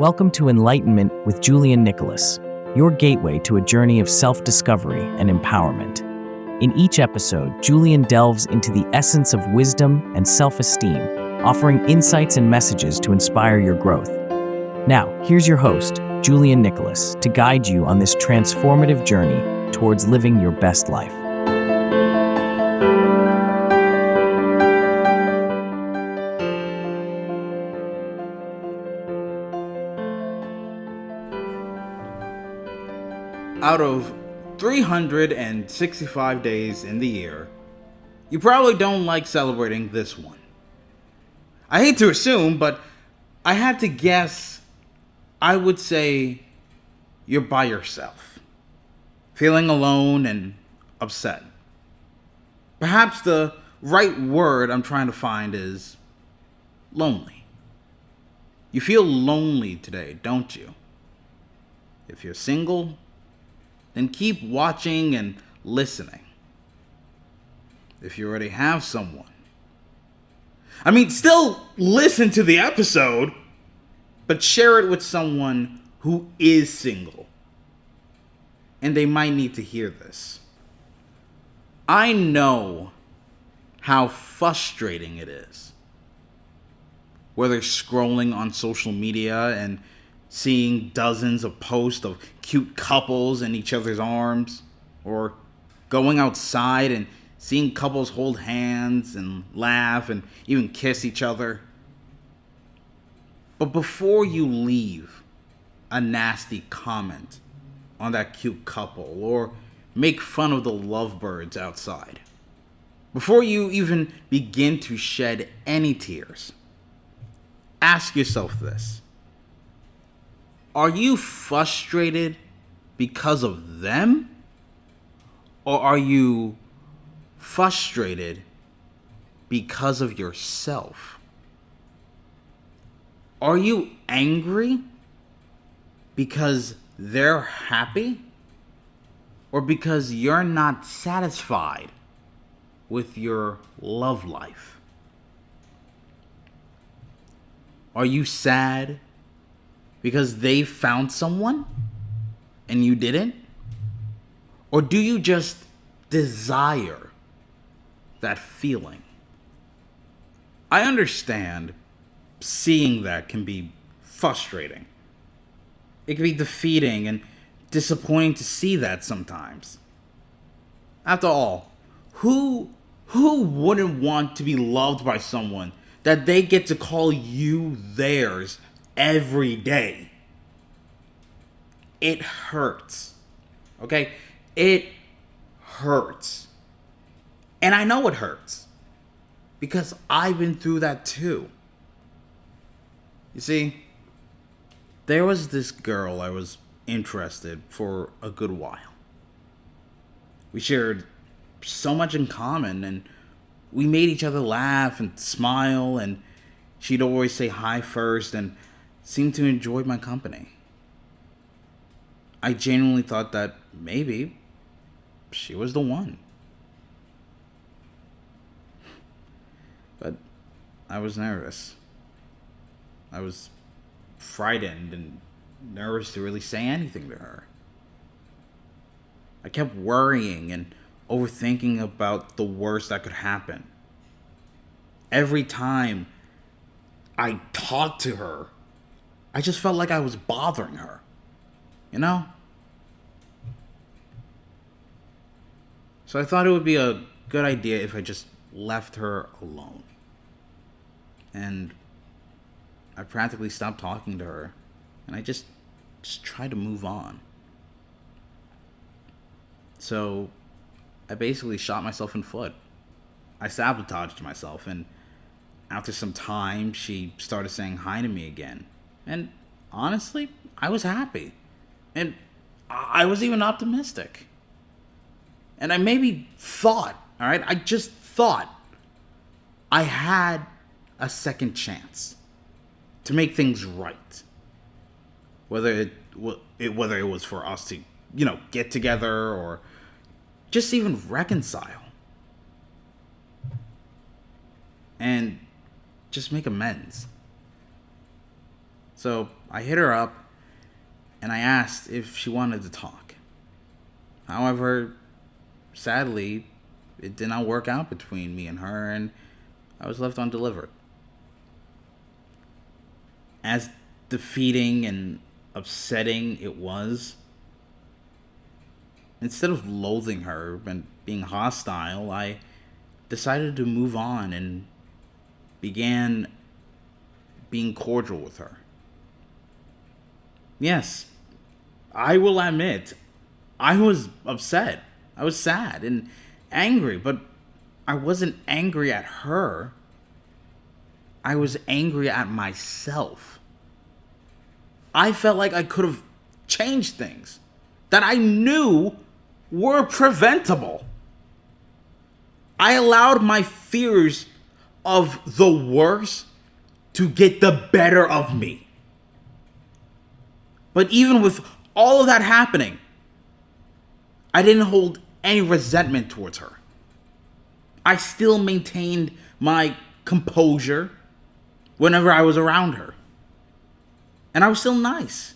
Welcome to Enlightenment with Julian, your gateway to a journey of self-discovery and empowerment. In each episode, Julian delves into the essence of wisdom and self-esteem, offering insights and messages to inspire your growth. Now, here's your host, Julian, to guide you on this transformative journey towards living your best life. Out of 365 days in the year, you probably don't like celebrating this one. I hate to assume, but I had to guess. I would say you're by yourself, feeling alone and upset. Perhaps the right word I'm trying to find is lonely. You feel lonely today, don't you? If you're single, then keep watching and listening. If you already have someone, still listen to the episode, but share it with someone who is single. And they might need to hear this. I know how frustrating it is. Whether scrolling on social media and seeing dozens of posts of cute couples in each other's arms, or going outside and seeing couples hold hands and laugh and even kiss each other. But before you leave a nasty comment on that cute couple or make fun of the lovebirds outside, before you even begin to shed any tears, ask yourself this. Are you frustrated because of them? Or are you frustrated because of yourself? Are you angry because they're happy? Or because you're not satisfied with your love life? Are you sad because they found someone and you didn't? Or do you just desire that feeling? I understand seeing that can be frustrating. It can be defeating and disappointing to see that sometimes. After all, who wouldn't want to be loved by someone that they get to call you theirs every day? It hurts. Okay? It hurts. And I know it hurts because I've been through that too. You see, there was this girl I was interested for a good while. We shared so much in common and we made each other laugh and smile, and she'd always say hi first and seemed to enjoy my company. I genuinely thought that maybe she was the one. But I was nervous. I was frightened and nervous to really say anything to her. I kept worrying and overthinking about the worst that could happen. Every time I talked to her, I just felt like I was bothering her. You know? So I thought it would be a good idea if I just left her alone. And I practically stopped talking to her. And I just tried to move on. So I basically shot myself in the foot. I sabotaged myself, and after some time, she started saying hi to me again. And honestly, I was happy. And I was even optimistic. And I maybe thought, I just thought I had a second chance to make things right. Whether it was for us to, get together or just even reconcile. And just make amends. So I hit her up and I asked if she wanted to talk. However, sadly, it did not work out between me and her, and I was left undelivered. As defeating and upsetting it was, instead of loathing her and being hostile, I decided to move on and began being cordial with her. Yes, I will admit, I was upset. I was sad and angry, but I wasn't angry at her. I was angry at myself. I felt like I could have changed things that I knew were preventable. I allowed my fears of the worst to get the better of me. But even with all of that happening, I didn't hold any resentment towards her. I still maintained my composure whenever I was around her. And I was still nice.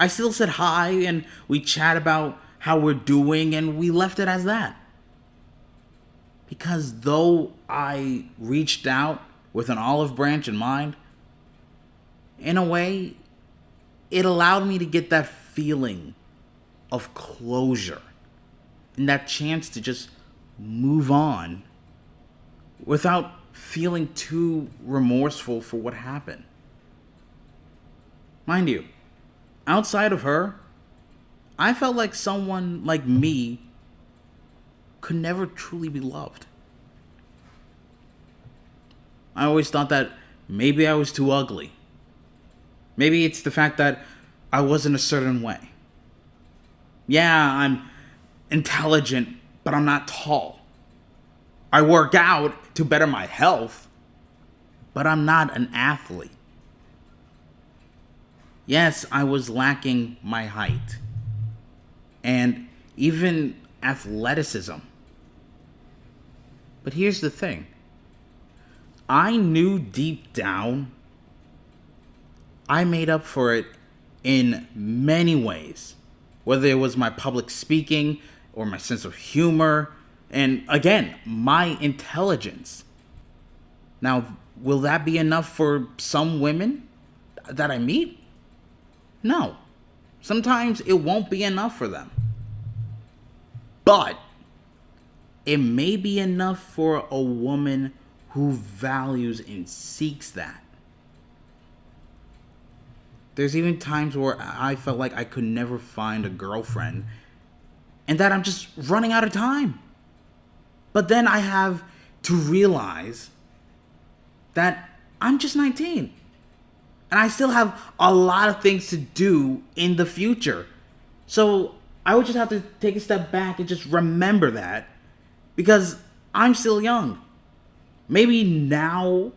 I still said hi and we chat about how we're doing and we left it as that. Because though I reached out with an olive branch in mind, in a way, it allowed me to get that feeling of closure and that chance to just move on without feeling too remorseful for what happened. Mind you, outside of her, I felt like someone like me could never truly be loved. I always thought that maybe I was too ugly. Maybe it's the fact that I wasn't a certain way. Yeah, I'm intelligent, but I'm not tall. I work out to better my health, but I'm not an athlete. Yes, I was lacking my height and even athleticism. But here's the thing. I knew deep down I made up for it in many ways, whether it was my public speaking or my sense of humor, and again, my intelligence. Now, will that be enough for some women that I meet? No. Sometimes it won't be enough for them. But it may be enough for a woman who values and seeks that. There's even times where I felt like I could never find a girlfriend and that I'm just running out of time. But then I have to realize that I'm just 19. And I still have a lot of things to do in the future. So I would just have to take a step back and just remember that. Because I'm still young. Maybe now,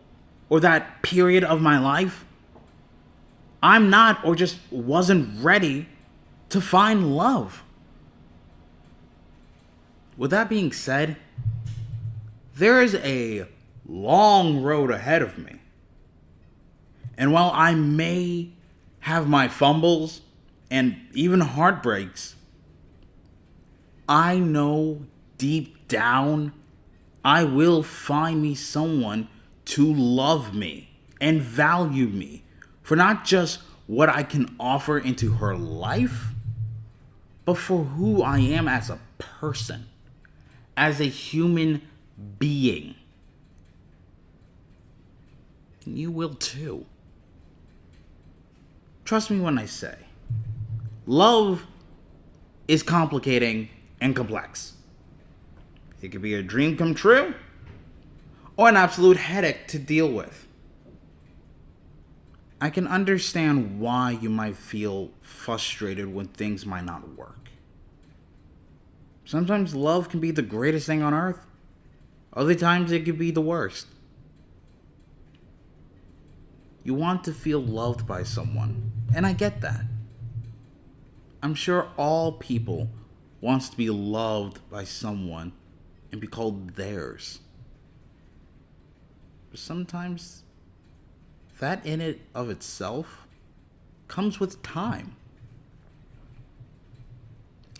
or that period of my life, I'm not or just wasn't ready to find love. With that being said, there is a long road ahead of me. And while I may have my fumbles and even heartbreaks, I know deep down I will find me someone to love me and value me for not just what I can offer into her life, but for who I am as a person, as a human being. And you will too. Trust me when I say, love is complicating and complex. It could be a dream come true or an absolute headache to deal with. I can understand why you might feel frustrated when things might not work. Sometimes love can be the greatest thing on earth. Other times it could be the worst. You want to feel loved by someone, and I get that. I'm sure all people wants to be loved by someone and be called theirs. But sometimes that in it of itself comes with time.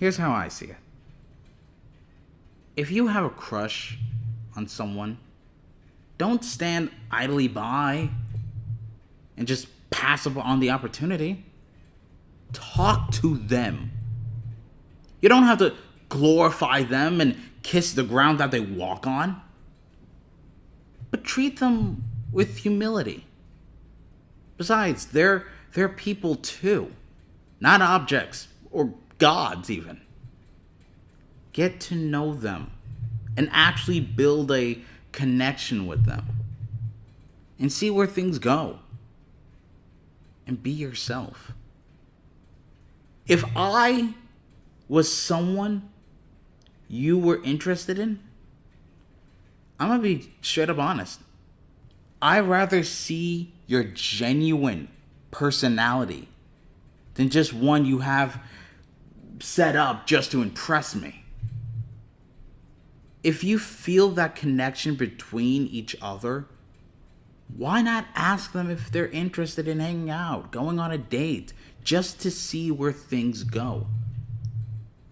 Here's how I see it. If you have a crush on someone, don't stand idly by and just pass up on the opportunity. Talk to them. You don't have to glorify them and kiss the ground that they walk on, but treat them with humility. Besides, they're people too, not objects or gods even. Get to know them and actually build a connection with them and see where things go. And be yourself. If I was someone you were interested in, I'm gonna be straight up honest. I'd rather see your genuine personality than just one you have set up just to impress me. If you feel that connection between each other, why not ask them if they're interested in hanging out, going on a date, just to see where things go?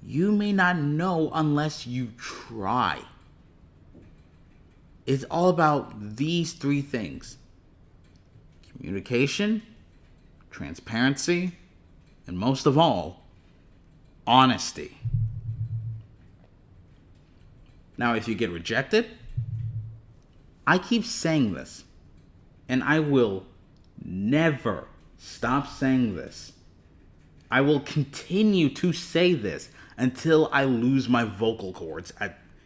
You may not know unless you try. It's all about these three things: communication, transparency, and most of all, honesty. Now, if you get rejected, I keep saying this, and I will never stop saying this. I will continue to say this until I lose my vocal cords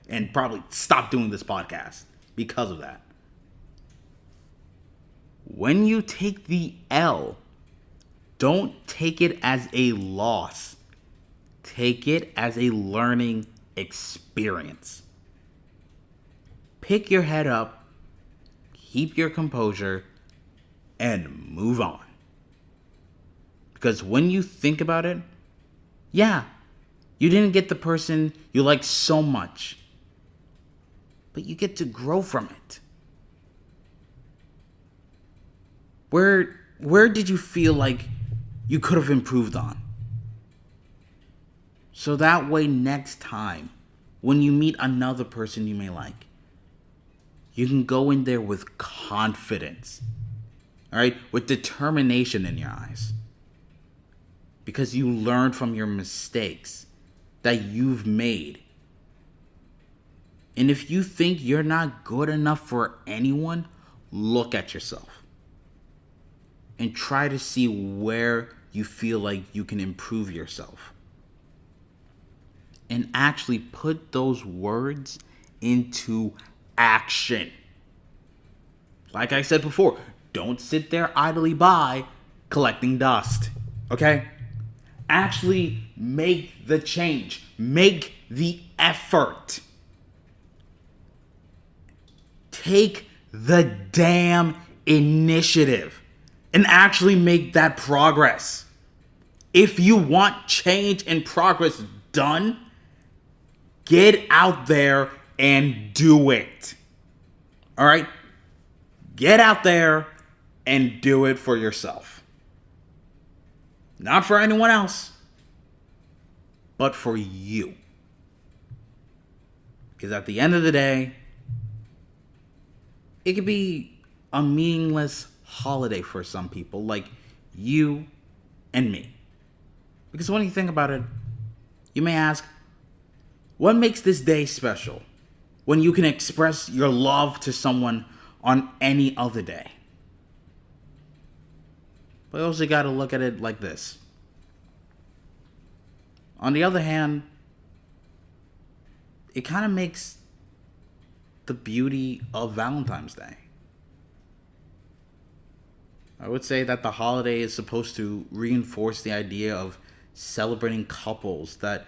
and probably stop doing this podcast because of that. When you take the L, don't take it as a loss. Take it as a learning experience. Pick your head up, keep your composure, and move on. Because when you think about it, yeah, you didn't get the person you like so much, but you get to grow from it. Where did you feel like you could have improved on? So that way next time, when you meet another person you may like, you can go in there with confidence, all right, with determination in your eyes. Because you learned from your mistakes that you've made. And if you think you're not good enough for anyone, look at yourself. And try to see where you feel like you can improve yourself. And actually put those words into action. Like I said before, don't sit there idly by collecting dust. Okay? Actually make the change. Make the effort. Take the damn initiative and actually make that progress. If you want change and progress done, get out there and do it. All right? Get out there and do it for yourself. Not for anyone else, but for you. Because at the end of the day, it could be a meaningless holiday for some people, like you and me. Because when you think about it, you may ask, what makes this day special when you can express your love to someone on any other day? But you also got to look at it like this. On the other hand, it kind of makes the beauty of Valentine's Day. I would say that the holiday is supposed to reinforce the idea of celebrating couples, that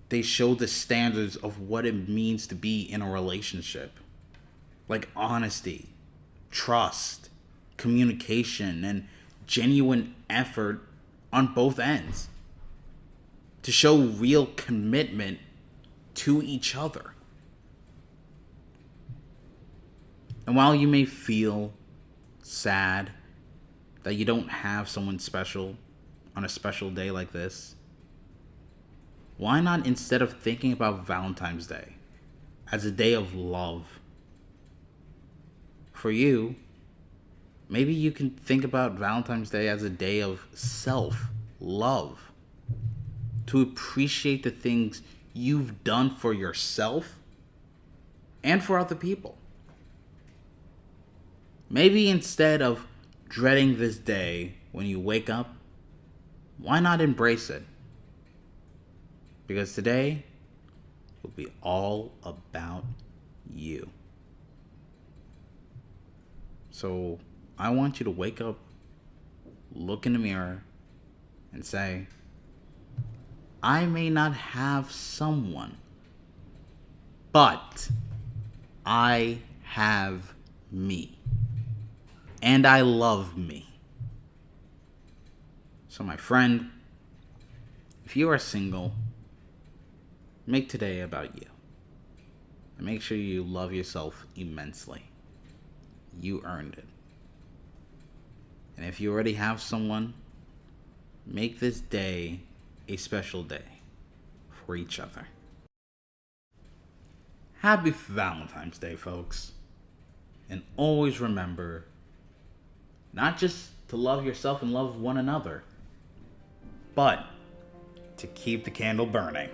they show the standards of what it means to be in a relationship. Like honesty, trust, communication, and genuine effort on both ends. To show real commitment to each other. And while you may feel sad, that you don't have someone special on a special day like this, why not, instead of thinking about Valentine's Day as a day of love, for you, maybe you can think about Valentine's Day as a day of self-love, to appreciate the things you've done for yourself and for other people. Maybe instead of dreading this day when you wake up, why not embrace it? Because today will be all about you. So I want you to wake up, look in the mirror, and say, I may not have someone, but I have me. And I love me. So my friend, if you are single, make today about you. And make sure you love yourself immensely. You earned it. And if you already have someone, make this day a special day for each other. Happy Valentine's Day, folks. And always remember, not just to love yourself and love one another, but to keep the candle burning.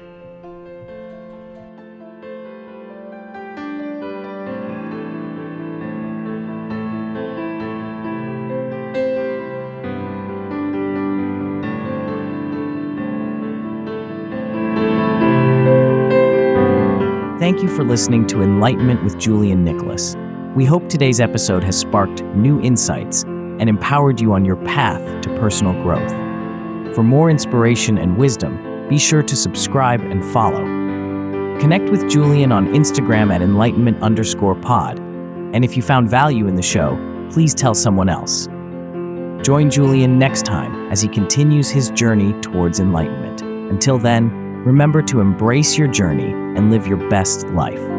Thank you for listening to Enlightenment with Julian Nicholas. We hope today's episode has sparked new insights and empowered you on your path to personal growth. For more inspiration and wisdom, be sure to subscribe and follow. Connect with Julian on Instagram at enlightenment_pod. And if you found value in the show, please tell someone else. Join Julian next time as he continues his journey towards enlightenment. Until then, remember to embrace your journey and live your best life.